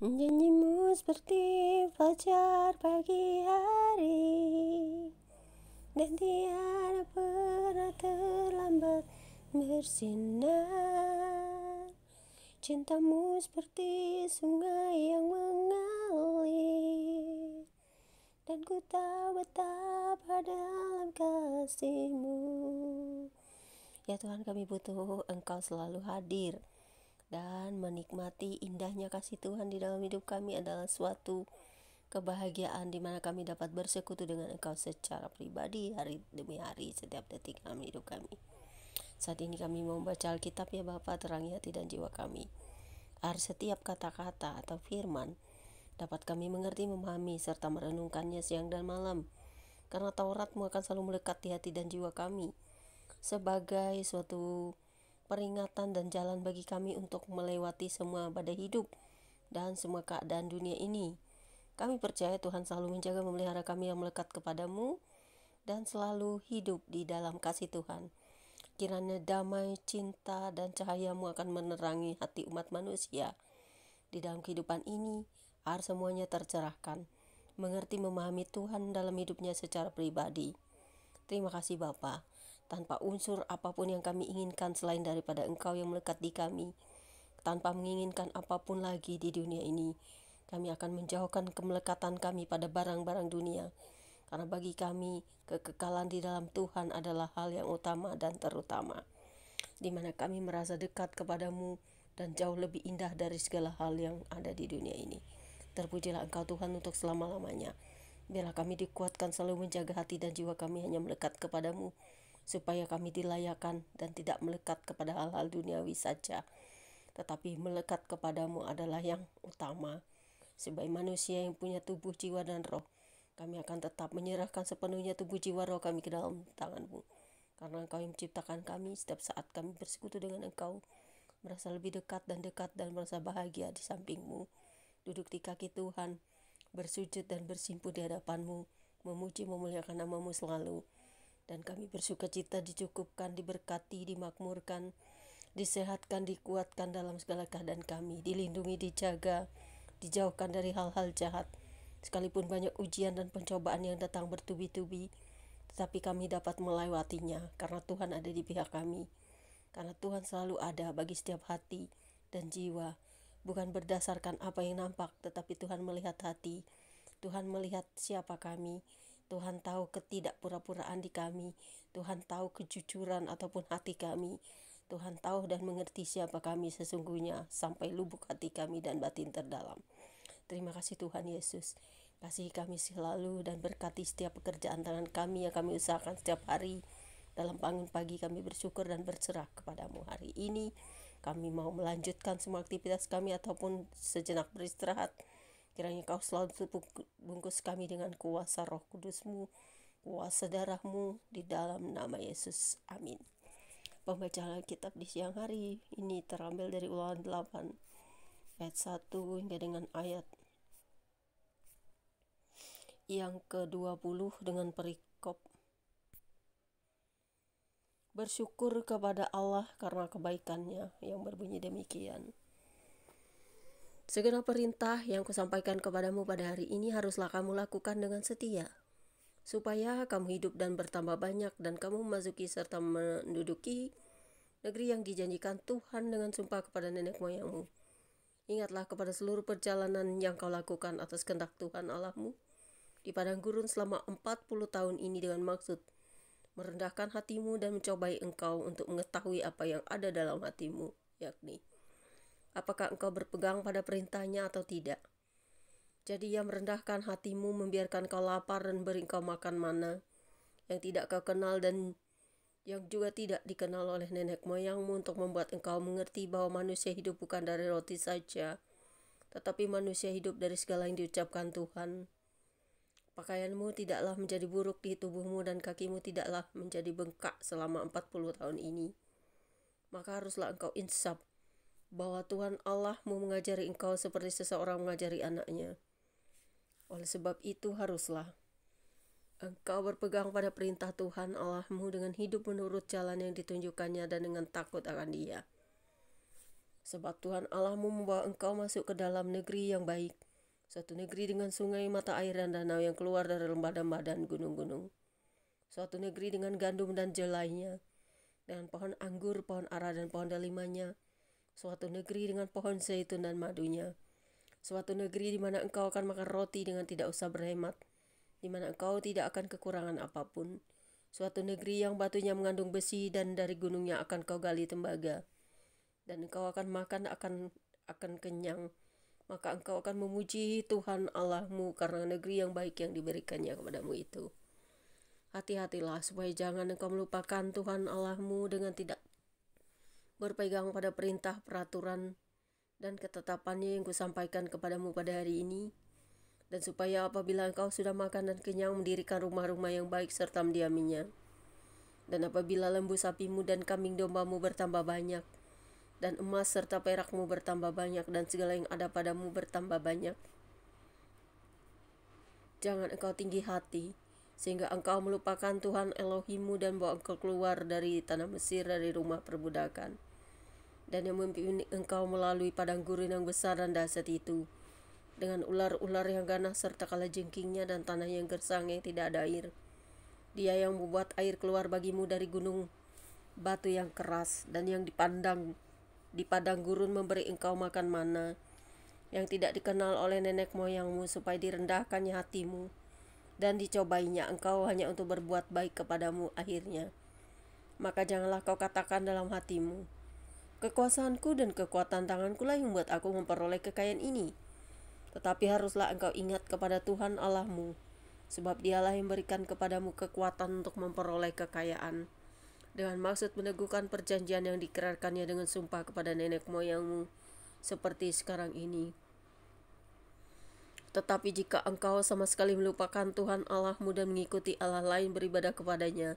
Janjimu seperti fajar pagi hari, dan tiada pernah terlambat bersinar. Cintamu seperti sungai yang mengalir, dan ku tahu betapa dalam kasih-Mu. Ya Tuhan, kami butuh Engkau selalu hadir dan menikmati indahnya kasih Tuhan di dalam hidup kami adalah suatu kebahagiaan di mana kami dapat bersekutu dengan Engkau secara pribadi hari demi hari setiap detik dalam hidup kami. Saat ini kami mau membaca Alkitab ya Bapa, terangi hati dan jiwa kami. Agar setiap kata-kata atau firman dapat kami mengerti, memahami, serta merenungkannya siang dan malam. Karena Taurat-Mu akan selalu melekat di hati dan jiwa kami sebagai suatu peringatan dan jalan bagi kami untuk melewati semua badai hidup dan semua keadaan dunia ini. Kami percaya Tuhan selalu menjaga memelihara kami yang melekat kepadamu dan selalu hidup di dalam kasih Tuhan. Kiranya damai, cinta, dan cahaya-Mu akan menerangi hati umat manusia di dalam kehidupan ini, agar semuanya tercerahkan, mengerti, memahami Tuhan dalam hidupnya secara pribadi. Terima kasih Bapa. Tanpa unsur apapun yang kami inginkan selain daripada Engkau yang melekat di kami, tanpa menginginkan apapun lagi di dunia ini, kami akan menjauhkan kemelekatan kami pada barang-barang dunia. Karena bagi kami, kekekalan di dalam Tuhan adalah hal yang utama dan terutama, di mana kami merasa dekat kepadamu dan jauh lebih indah dari segala hal yang ada di dunia ini. Terpujilah Engkau Tuhan untuk selama-lamanya. Biarlah kami dikuatkan selalu menjaga hati dan jiwa kami hanya melekat kepadamu, supaya kami dilayakan dan tidak melekat kepada hal-hal duniawi saja, tetapi melekat kepadamu adalah yang utama. Sebagai manusia yang punya tubuh, jiwa, dan roh, kami akan tetap menyerahkan sepenuhnya tubuh, jiwa, roh kami ke dalam tangan-Mu. Karena Engkau yang menciptakan kami, setiap saat kami bersekutu dengan Engkau, merasa lebih dekat dan merasa bahagia di samping-Mu. Duduk di kaki Tuhan, bersujud dan bersimpuh di hadapan-Mu, memuji memuliakan nama-Mu selalu. Dan kami bersuka cita, dicukupkan, diberkati, dimakmurkan, disehatkan, dikuatkan dalam segala keadaan kami, dilindungi, dijaga, dijauhkan dari hal-hal jahat. Sekalipun banyak ujian dan pencobaan yang datang bertubi-tubi, tetapi kami dapat melewatinya karena Tuhan ada di pihak kami. Karena Tuhan selalu ada bagi setiap hati dan jiwa, bukan berdasarkan apa yang nampak, tetapi Tuhan melihat hati. Tuhan melihat siapa kami. Tuhan tahu ketidakpura-puraan di kami. Tuhan tahu kejujuran ataupun hati kami. Tuhan tahu dan mengerti siapa kami sesungguhnya sampai lubuk hati kami dan batin terdalam. Terima kasih Tuhan Yesus. Kasihi kami selalu dan berkati setiap pekerjaan tangan kami yang kami usahakan setiap hari. Dalam bangun pagi kami bersyukur dan berserah kepadamu hari ini. Kami mau melanjutkan semua aktivitas kami ataupun sejenak beristirahat. Kiranya Kau selalu bungkus kami dengan kuasa Roh Kudus-Mu, kuasa darah-Mu di dalam nama Yesus. Amin. Pembacaan Alkitab di siang hari ini terambil dari Ulangan 8 ayat 1 hingga dengan ayat yang ke-20 dengan perikop bersyukur kepada Allah karena kebaikannya, yang berbunyi demikian. Segenap perintah yang kusampaikan kepadamu pada hari ini haruslah kamu lakukan dengan setia, supaya kamu hidup dan bertambah banyak dan kamu memasuki serta menduduki negeri yang dijanjikan Tuhan dengan sumpah kepada nenek moyangmu. Ingatlah kepada seluruh perjalanan yang kau lakukan atas kehendak Tuhan Allahmu di padang gurun selama 40 tahun ini dengan maksud merendahkan hatimu dan mencobai engkau untuk mengetahui apa yang ada dalam hatimu, yakni apakah engkau berpegang pada perintahnya atau tidak. Jadi ia merendahkan hatimu, membiarkan kau lapar dan beri engkau makan mana yang tidak kau kenal dan yang juga tidak dikenal oleh nenek moyangmu, untuk membuat engkau mengerti bahwa manusia hidup bukan dari roti saja, tetapi manusia hidup dari segala yang diucapkan Tuhan. Pakaianmu tidaklah menjadi buruk di tubuhmu dan kakimu tidaklah menjadi bengkak selama 40 tahun ini. Maka haruslah engkau insaf bahwa Tuhan Allahmu mengajari engkau seperti seseorang mengajari anaknya. Oleh sebab itu haruslah engkau berpegang pada perintah Tuhan Allahmu dengan hidup menurut jalan yang ditunjukkannya dan dengan takut akan Dia. Sebab Tuhan Allahmu membawa engkau masuk ke dalam negeri yang baik, suatu negeri dengan sungai, mata air, dan danau yang keluar dari lembah-lembah dan gunung-gunung. Suatu negeri dengan gandum dan jelainya, dengan pohon anggur, pohon ara, dan pohon delimanya. Suatu negeri dengan pohon zaitun dan madunya. Suatu negeri di mana engkau akan makan roti dengan tidak usah berhemat, di mana engkau tidak akan kekurangan apapun. Suatu negeri yang batunya mengandung besi dan dari gunungnya akan kau gali tembaga. Dan engkau akan makan akan kenyang. Maka engkau akan memuji Tuhan Allahmu karena negeri yang baik yang diberikannya kepadamu itu. Hati-hatilah supaya jangan engkau melupakan Tuhan Allahmu dengan tidak berpegang pada perintah, peraturan, dan ketetapannya yang kusampaikan kepadamu pada hari ini. Dan supaya apabila engkau sudah makan dan kenyang, mendirikan rumah-rumah yang baik serta mendiaminya. Dan apabila lembu sapimu dan kambing dombamu bertambah banyak, dan emas serta perakmu bertambah banyak, dan segala yang ada padamu bertambah banyak, jangan engkau tinggi hati, sehingga engkau melupakan Tuhan Elohimmu dan bawa engkau keluar dari tanah Mesir, dari rumah perbudakan, dan yang memimpin engkau melalui padang gurun yang besar dan dahsyat itu, dengan ular-ular yang ganas serta kalajengkingnya dan tanah yang gersang yang tidak ada air. Dia yang membuat air keluar bagimu dari gunung batu yang keras, dan yang di padang gurun memberi engkau makan mana yang tidak dikenal oleh nenek moyangmu, supaya direndahkannya hatimu dan dicobainya engkau hanya untuk berbuat baik kepadamu akhirnya. Maka janganlah kau katakan dalam hatimu, kekuasaanku dan kekuatan tanganku lah yang membuat aku memperoleh kekayaan ini. Tetapi haruslah engkau ingat kepada Tuhan Allahmu, sebab dialah yang berikan kepadamu kekuatan untuk memperoleh kekayaan, dengan maksud meneguhkan perjanjian yang dikerarkannya dengan sumpah kepada nenek moyangmu, seperti sekarang ini. Tetapi jika engkau sama sekali melupakan Tuhan Allahmu dan mengikuti Allah lain, beribadah kepadanya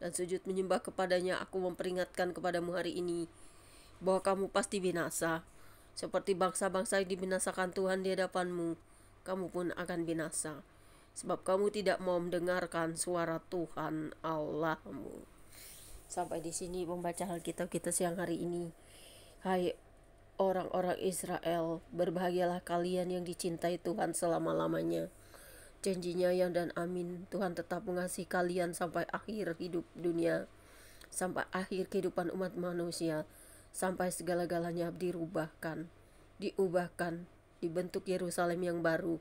dan sujud menyembah kepadanya, aku memperingatkan kepadamu hari ini bahwa kamu pasti binasa. Seperti bangsa-bangsa yang dibinasakan Tuhan di hadapanmu, kamu pun akan binasa, sebab kamu tidak mau mendengarkan suara Tuhan Allahmu. Sampai di sini membaca Alkitab kita siang hari ini. Hai orang-orang Israel, berbahagialah kalian yang dicintai Tuhan selama-lamanya. Janjinya yang dan amin. Tuhan tetap mengasihi kalian sampai akhir hidup dunia, sampai akhir kehidupan umat manusia, sampai segala-galanya diubahkan, dibentuk Yerusalem yang baru,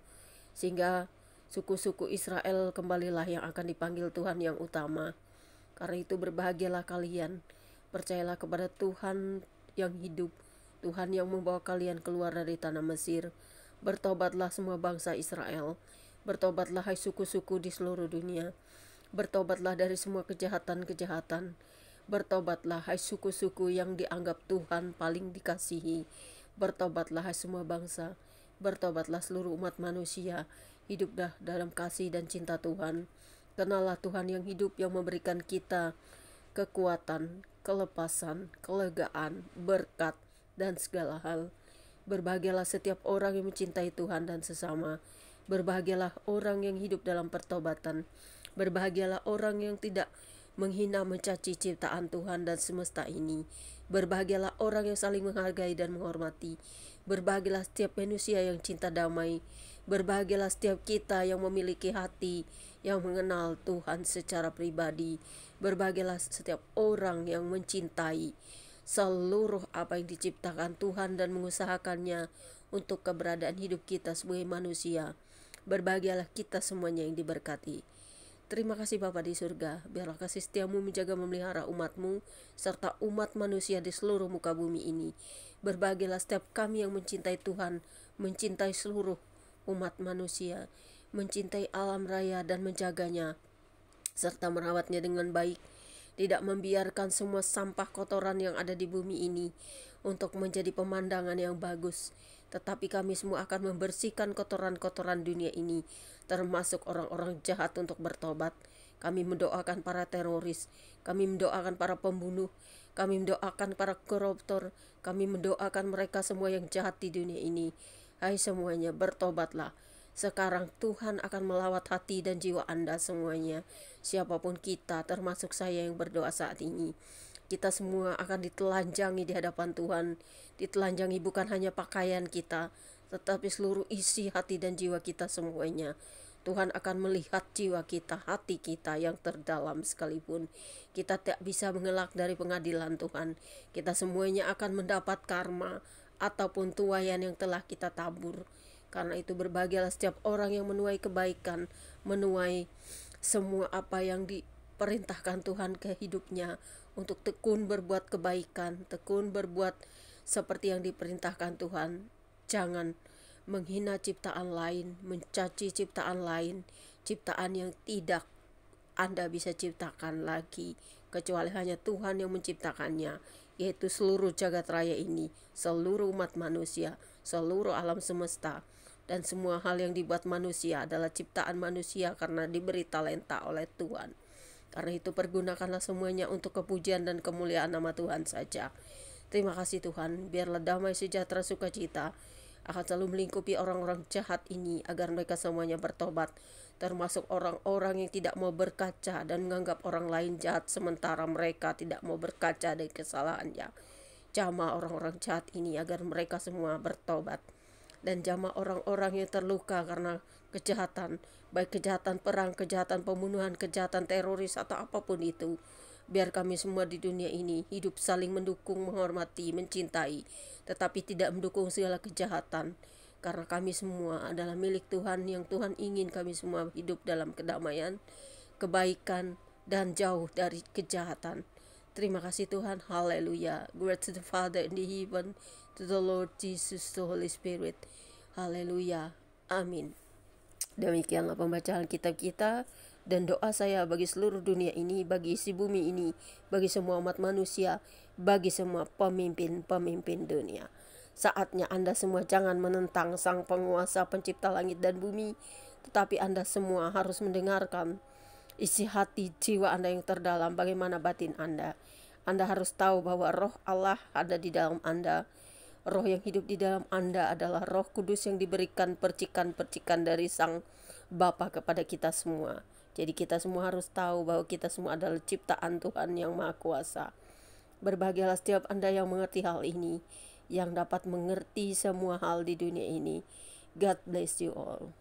sehingga suku-suku Israel kembalilah yang akan dipanggil Tuhan yang utama. Karena itu berbahagialah kalian, percayalah kepada Tuhan yang hidup, Tuhan yang membawa kalian keluar dari tanah Mesir. Bertobatlah semua bangsa Israel, bertobatlah hai suku-suku di seluruh dunia, bertobatlah dari semua kejahatan-kejahatan, bertobatlah hai suku-suku yang dianggap Tuhan paling dikasihi, bertobatlah hai semua bangsa, bertobatlah seluruh umat manusia, hiduplah dalam kasih dan cinta Tuhan. Kenalah Tuhan yang hidup, yang memberikan kita kekuatan, kelepasan, kelegaan, berkat, dan segala hal. Berbahagialah setiap orang yang mencintai Tuhan dan sesama. Berbahagialah orang yang hidup dalam pertobatan. Berbahagialah orang yang tidak menghina, mencaci ciptaan Tuhan dan semesta ini. Berbahagialah orang yang saling menghargai dan menghormati. Berbahagialah setiap manusia yang cinta damai. Berbahagialah setiap kita yang memiliki hati yang mengenal Tuhan secara pribadi. Berbahagialah setiap orang yang mencintai seluruh apa yang diciptakan Tuhan dan mengusahakannya untuk keberadaan hidup kita sebagai manusia. Berbahagialah kita semuanya yang diberkati. Terima kasih Bapa di surga, biarlah kasih setiamu menjaga memelihara umatmu serta umat manusia di seluruh muka bumi ini. Berbahagialah setiap kami yang mencintai Tuhan, mencintai seluruh umat manusia, mencintai alam raya dan menjaganya, serta merawatnya dengan baik, tidak membiarkan semua sampah kotoran yang ada di bumi ini untuk menjadi pemandangan yang bagus. Tetapi kami semua akan membersihkan kotoran-kotoran dunia ini, termasuk orang-orang jahat untuk bertobat. Kami mendoakan para teroris, kami mendoakan para pembunuh, kami mendoakan para koruptor, kami mendoakan mereka semua yang jahat di dunia ini. Hai semuanya, bertobatlah. Sekarang Tuhan akan melawat hati dan jiwa Anda semuanya, siapapun kita, termasuk saya yang berdoa saat ini. Kita semua akan ditelanjangi di hadapan Tuhan. Ditelanjangi bukan hanya pakaian kita, tetapi seluruh isi hati dan jiwa kita semuanya. Tuhan akan melihat jiwa kita, hati kita yang terdalam sekalipun. Kita tak bisa mengelak dari pengadilan Tuhan. Kita semuanya akan mendapat karma ataupun tuaian yang telah kita tabur. Karena itu berbahagialah setiap orang yang menuai kebaikan, menuai semua apa yang diperintahkan Tuhan ke hidupnya, untuk tekun berbuat kebaikan, tekun berbuat seperti yang diperintahkan Tuhan. Jangan menghina ciptaan lain, mencaci ciptaan lain, ciptaan yang tidak Anda bisa ciptakan lagi, kecuali hanya Tuhan yang menciptakannya, yaitu seluruh jagat raya ini, seluruh umat manusia, seluruh alam semesta, dan semua hal yang dibuat manusia adalah ciptaan manusia karena diberi talenta oleh Tuhan. Karena itu pergunakanlah semuanya untuk kepujian dan kemuliaan nama Tuhan saja. Terima kasih Tuhan, biarlah damai sejahtera sukacita akan selalu melingkupi orang-orang jahat ini agar mereka semuanya bertobat, termasuk orang-orang yang tidak mau berkaca dan menganggap orang lain jahat sementara mereka tidak mau berkaca dari kesalahannya. Jamah orang-orang jahat ini agar mereka semua bertobat, dan jamah orang-orang yang terluka karena kejahatan, baik kejahatan perang, kejahatan pembunuhan, kejahatan teroris, atau apapun itu. Biar kami semua di dunia ini hidup saling mendukung, menghormati, mencintai, tetapi tidak mendukung segala kejahatan. Karena kami semua adalah milik Tuhan, yang Tuhan ingin kami semua hidup dalam kedamaian, kebaikan, dan jauh dari kejahatan. Terima kasih Tuhan, haleluya. Glory to the Father in the heaven, to the Lord Jesus, the Holy Spirit. Haleluya, amin. Demikianlah pembacaan kitab kita dan doa saya bagi seluruh dunia ini, bagi isi bumi ini, bagi semua umat manusia, bagi semua pemimpin-pemimpin dunia. Saatnya Anda semua jangan menentang Sang Penguasa Pencipta langit dan bumi, tetapi Anda semua harus mendengarkan isi hati jiwa Anda yang terdalam, bagaimana batin Anda. Anda harus tahu bahwa roh Allah ada di dalam Anda. Roh yang hidup di dalam Anda adalah Roh Kudus yang diberikan percikan-percikan dari Sang Bapa kepada kita semua. Jadi kita semua harus tahu bahwa kita semua adalah ciptaan Tuhan yang Maha Kuasa. Berbahagialah setiap Anda yang mengerti hal ini, yang dapat mengerti semua hal di dunia ini. God bless you all.